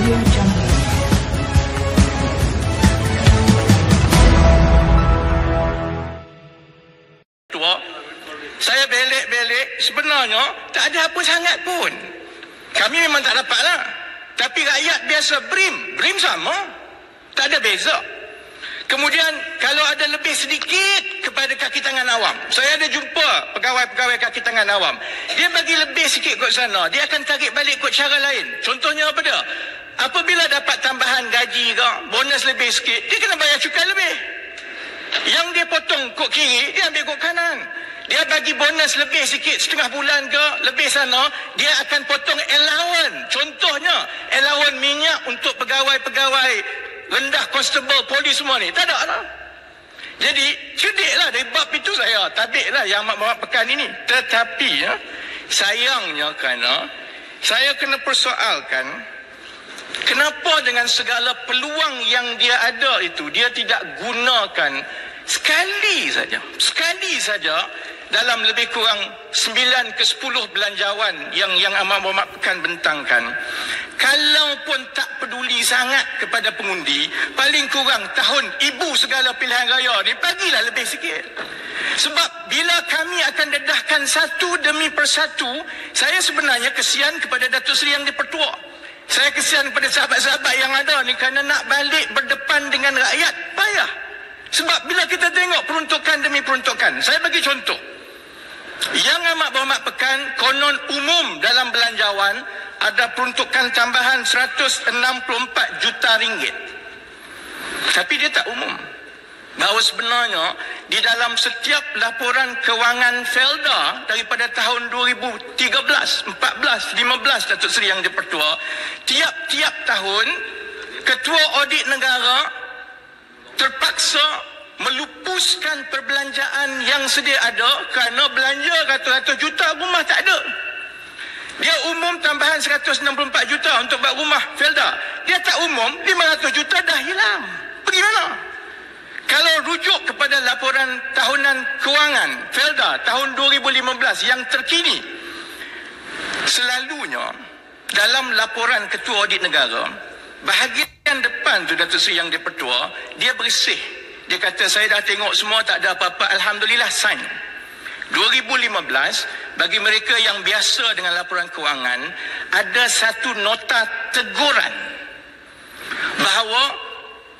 Audio Jungle. Saya belik-belik, sebenarnya tak ada apa sangat pun. Kami memang tak dapat lah. Tapi rakyat biasa BRIM sama. Tak ada beza. Kemudian kalau ada lebih sedikit kepada kaki tangan awam. Saya ada jumpa pegawai-pegawai kaki tangan awam. Dia bagi lebih sikit kot sana. Dia akan tarik balik kot cara lain. Contohnya apa dia? Apabila dapat tambahan gaji ke, bonus lebih sikit, dia kena bayar cukai lebih. Yang dia potong kot kiri, dia ambil kot kanan. Dia bagi bonus lebih sikit, setengah bulan ke, lebih sana, dia akan potong allowance. Contohnya, allowance minyak untuk pegawai-pegawai rendah, konstable, polis semua ni. Tak ada lah. Jadi, cerdiklah dari bab itu saya tabiklah yang amat pekan ini. Tetapi, sayangnya kerana saya kena persoalkan, kenapa dengan segala peluang yang dia ada itu, dia tidak gunakan sekali saja dalam lebih kurang 9 ke 10 belanjawan yang amat berhormat pekan bentangkan. Kalaupun tak peduli sangat kepada pengundi, paling kurang tahun ibu segala pilihan raya ni, bagilah lebih sikit. Sebab bila kami akan dedahkan satu demi persatu, saya sebenarnya kesian kepada Datuk Seri Yang di-Pertua. Saya kesian kepada sahabat-sahabat yang ada ni, kerana nak balik berdepan dengan rakyat payah. Sebab bila kita tengok peruntukan demi peruntukan, saya bagi contoh. Yang amat berhormat pekan, konon umum dalam belanjawan ada peruntukan tambahan 164 juta ringgit. Tapi dia tak umum. Bahawa sebenarnya di dalam setiap laporan kewangan Felda daripada tahun 2013, 14, 15 Datuk Seri Yang di-Pertua, tiap-tiap tahun Ketua Audit Negara terpaksa melupuskan perbelanjaan yang sedia ada kerana belanja ratus-ratus juta, rumah tak ada. Dia umum tambahan 164 juta untuk buat rumah Felda. Dia tak umum 500 juta dah hilang. Pergi mana? Kalau rujuk kepada laporan tahunan kewangan Felda tahun 2015 yang terkini, selalunya dalam laporan Ketua Audit Negara, bahagian depan tu Datuk Seri Yang di-Pertua, dia bersih. Dia kata, saya dah tengok semua, tak ada apa-apa, alhamdulillah, sign. 2015, bagi mereka yang biasa dengan laporan kewangan, ada satu nota teguran bahawa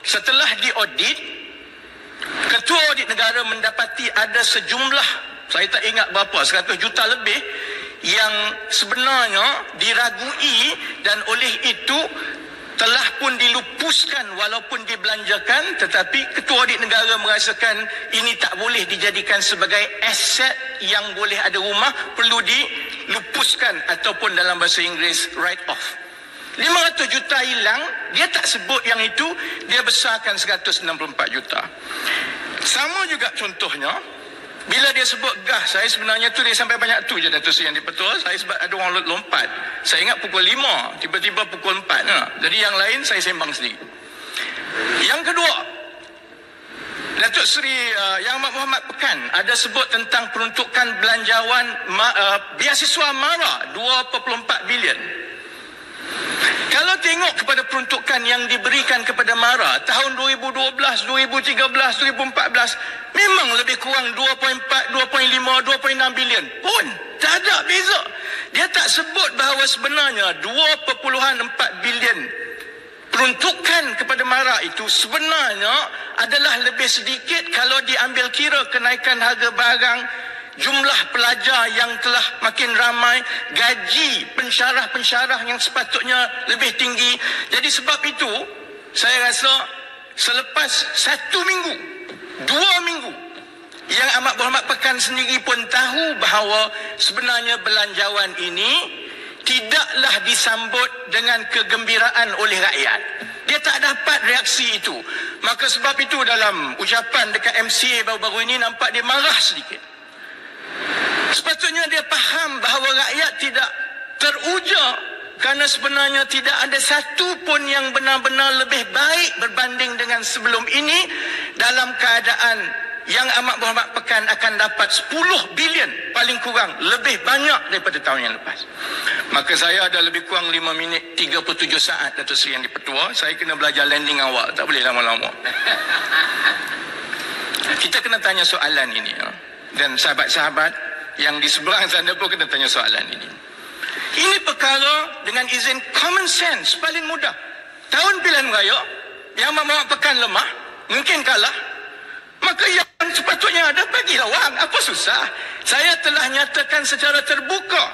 setelah diaudit, Ketua Audit Negara mendapati ada sejumlah, saya tak ingat berapa, 100 juta lebih, yang sebenarnya diragui dan oleh itu telah pun dilupuskan walaupun dibelanjakan, tetapi Ketua Audit Negara merasakan ini tak boleh dijadikan sebagai aset yang boleh ada rumah, perlu dilupuskan ataupun dalam bahasa Inggeris write off. 500 juta hilang, dia tak sebut yang itu, dia besarkan 164 juta. Sama juga contohnya, bila dia sebut gas, saya sebenarnya tu dia sampai banyak tu je Datuk Seri Yang di-Pertua. Saya sebab ada orang lompat. Saya ingat pukul 5, tiba-tiba pukul 4. Jadi yang lain saya sembang sendiri. Yang kedua, Datuk Seri Yang Amat Berhormat Pekan ada sebut tentang peruntukan belanjawan beasiswa MARA 2.4 bilion. Kalau tengok kepada peruntukan yang diberikan kepada MARA tahun 2012, 2013, 2014, memang lebih kurang 2.4, 2.5, 2.6 bilion pun. Tak ada beza. Dia tak sebut bahawa sebenarnya 2.4 bilion peruntukan kepada MARA itu sebenarnya adalah lebih sedikit kalau diambil kira kenaikan harga barang, jumlah pelajar yang telah makin ramai, gaji pensyarah-pensyarah yang sepatutnya lebih tinggi. Jadi sebab itu, saya rasa selepas 1 minggu, 2 minggu, Yang Amat Berhormat Pekan sendiri pun tahu bahawa sebenarnya belanjawan ini tidaklah disambut dengan kegembiraan oleh rakyat. Dia tak dapat reaksi itu. Maka sebab itu dalam ucapan dekat MCA baru-baru ini nampak dia marah sedikit. Sepatutnya dia faham bahawa rakyat tidak teruja kerana sebenarnya tidak ada satu pun yang benar-benar lebih baik berbanding dengan sebelum ini dalam keadaan Yang Amat Berhormat Pekan akan dapat 10 bilion paling kurang, lebih banyak daripada tahun yang lepas. Maka saya ada lebih kurang 5 minit 37 saat, Datuk Seri Yang di-Pertua. Saya kena belajar landing awal, tak boleh lama-lama. Kita kena tanya soalan ini, dan sahabat-sahabat yang di seberang sana pun kena tanya soalan ini. Ini perkara dengan izin common sense paling mudah. Tahun pilihan raya, Yang Amat Berhormat Pekan lemah, mungkin kalah, maka yang sepatutnya ada bagilah wang. Apa susah? Saya telah nyatakan secara terbuka.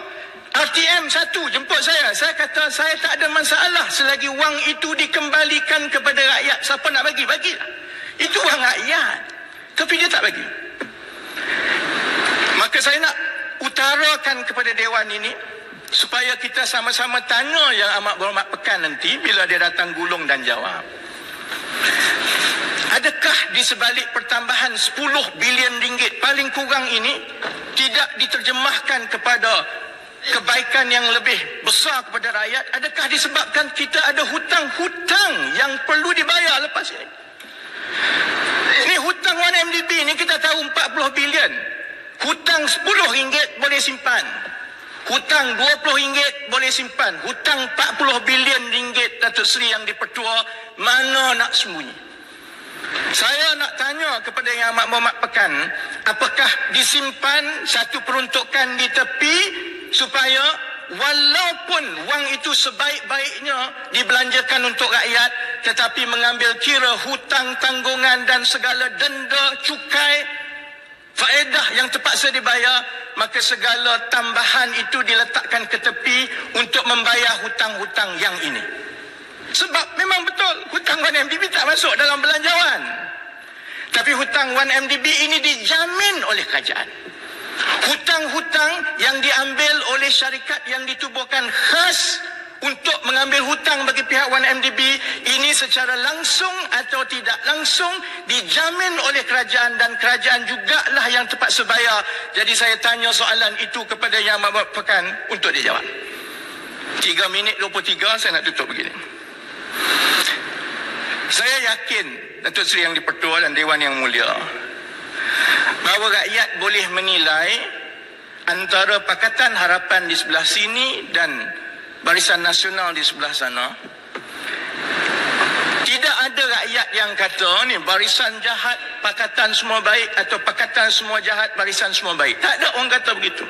RTM 1 jemput saya. Saya kata saya tak ada masalah selagi wang itu dikembalikan kepada rakyat. Siapa nak bagi, bagilah. Itu wang rakyat. Tapi dia tak bagi. Maka saya nak utarakan kepada Dewan ini, supaya kita sama-sama tanya Yang Amat Berhormat Pekan nanti bila dia datang gulung dan jawab. Adakah di sebalik pertambahan 10 bilion ringgit paling kurang ini tidak diterjemahkan kepada kebaikan yang lebih besar kepada rakyat? Adakah disebabkan kita ada hutang-hutang yang perlu dibayar lepas ini? Ini hutang 1MDB ni kita tahu 40 bilion. Hutang 10 ringgit boleh simpan. Hutang 20 ringgit boleh simpan. Hutang 40 bilion ringgit, Datuk Seri Yang di-Pertua, mana nak sembunyi? Saya nak tanya kepada Yang Amat Berhormat Pekan, apakah disimpan satu peruntukan di tepi supaya walaupun wang itu sebaik-baiknya dibelanjakan untuk rakyat, tetapi mengambil kira hutang, tanggungan dan segala denda, cukai, faedah yang terpaksa dibayar, maka segala tambahan itu diletakkan ke tepi untuk membayar hutang-hutang yang ini. Sebab memang betul hutang 1MDB tak masuk dalam belanjawan. Tapi hutang 1MDB ini dijamin oleh kerajaan. Hutang-hutang yang diambil oleh syarikat yang ditubuhkan khas untuk mengambil hutang bagi pihak 1MDB ini secara langsung atau tidak langsung dijamin oleh kerajaan, dan kerajaan jugalah yang terpaksa bayar. Jadi saya tanya soalan itu kepada Yang Amat Berhormat Pekan untuk dijawab. 3 minit 23 saya nak tutup begini. Saya yakin Datuk Seri Yang di-Pertua dan Dewan Yang Mulia bahawa rakyat boleh menilai antara Pakatan Harapan di sebelah sini dan Barisan Nasional di sebelah sana. Tidak ada rakyat yang kata ni barisan jahat, pakatan semua baik, atau pakatan semua jahat, barisan semua baik. Tak ada orang kata begitu.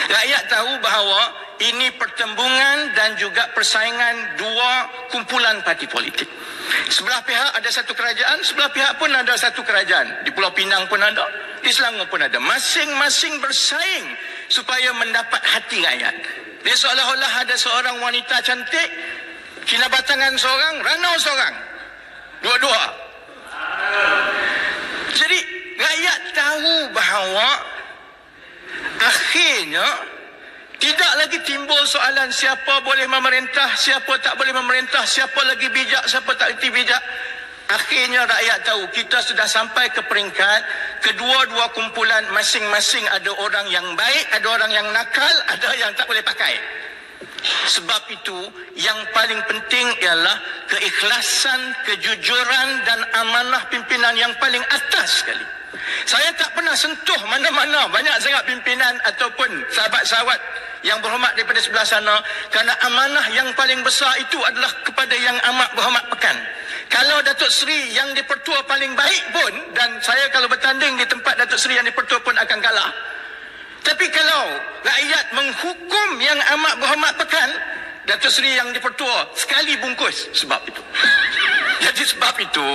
Rakyat tahu bahawa ini pertembungan dan juga persaingan dua kumpulan parti politik. Sebelah pihak ada satu kerajaan, sebelah pihak pun ada satu kerajaan. Di Pulau Pinang pun ada, di Selangor pun ada. Masing-masing bersaing supaya mendapat hati rakyat. Dia seolah-olah ada seorang wanita cantik, kinabatangan seorang, ranau seorang. Dua-dua. Jadi rakyat tahu bahawa akhirnya tidak lagi timbul soalan siapa boleh memerintah, siapa tak boleh memerintah, siapa lagi bijak, siapa tak lagi bijak. Akhirnya rakyat tahu kita sudah sampai ke peringkat kedua-dua kumpulan masing-masing ada orang yang baik, ada orang yang nakal, ada yang tak boleh pakai. Sebab itu yang paling penting ialah keikhlasan, kejujuran dan amanah pimpinan yang paling atas sekali. Saya tak pernah sentuh mana-mana banyak sangat pimpinan ataupun sahabat-sahabat yang berhormat daripada sebelah sana, kerana amanah yang paling besar itu adalah kepada Yang Amat Berhormat Pekan. Kalau Datuk Seri Yang di-Pertua paling baik pun, dan saya kalau bertanding di tempat Datuk Seri Yang di-Pertua pun akan kalah. Tapi kalau rakyat menghukum Yang Amat Berhormat Pekan, Datuk Seri Yang di-Pertua sekali bungkus sebab itu. Jadi sebab itu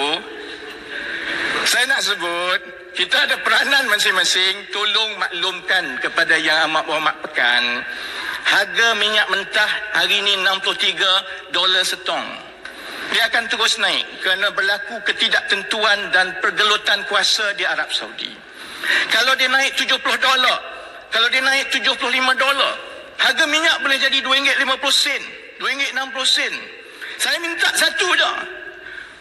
saya nak sebut, kita ada peranan masing-masing. Tolong maklumkan kepada Yang Amat Berhormat Pekan, harga minyak mentah hari ini $63 setong. Dia akan terus naik kerana berlaku ketidaktentuan dan pergelutan kuasa di Arab Saudi. Kalau dia naik $70, kalau dia naik $75, harga minyak boleh jadi RM2.50, RM2.60. Saya minta satu je.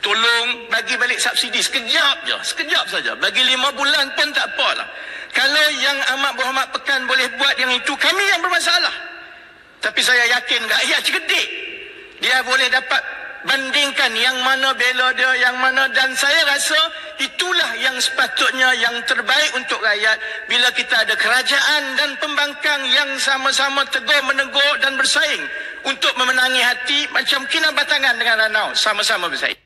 Tolong bagi balik subsidi sekejap je, sekejap saja. Bagi 5 bulan pun tak apalah. Kalau Yang Amat Berhormat Pekan boleh buat yang itu, kami yang bermasalah. Tapi saya yakin rakyat cerdik. Dia boleh dapat bandingkan yang mana bela dia, yang mana, dan saya rasa itulah yang sepatutnya yang terbaik untuk rakyat bila kita ada kerajaan dan pembangkang yang sama-sama tegur menegur dan bersaing untuk memenangi hati macam Kinabatangan dengan Ranau, sama-sama bersaing.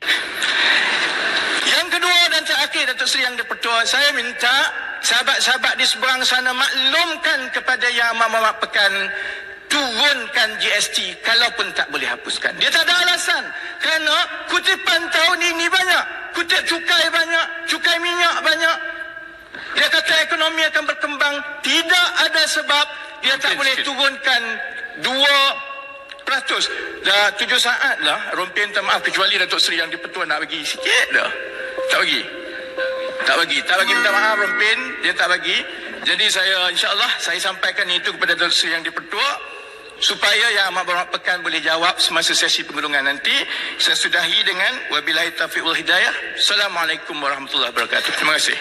Yang kedua dan terakhir, Datuk Seri Yang di-Pertua, saya minta sahabat-sahabat di seberang sana maklumkan kepada Yang Amat Pekan, turunkan GST kalaupun tak boleh hapuskan. Dia tak ada alasan. Kerana kutipan tahun ini banyak. Kutip cukai banyak. Cukai minyak banyak. Dia kata ekonomi akan berkembang. Tidak ada sebab dia tak boleh turunkan 2%. Dah 7 saat lah. Rompi minta maaf. Kecuali Datuk Seri Yang di-Pertua nak bagi sikit dah. Tak bagi. Tak bagi minta maaf Rompin. Dia tak bagi. Jadi saya insyaAllah saya sampaikan itu kepada Datuk Seri Yang di-Pertua supaya Yang Amat Berhormat Pekan boleh jawab semasa sesi penggulungan nanti. Saya sudahi dengan wabillahi taufiq wal hidayah. Assalamualaikum warahmatullahi wabarakatuh. Terima kasih.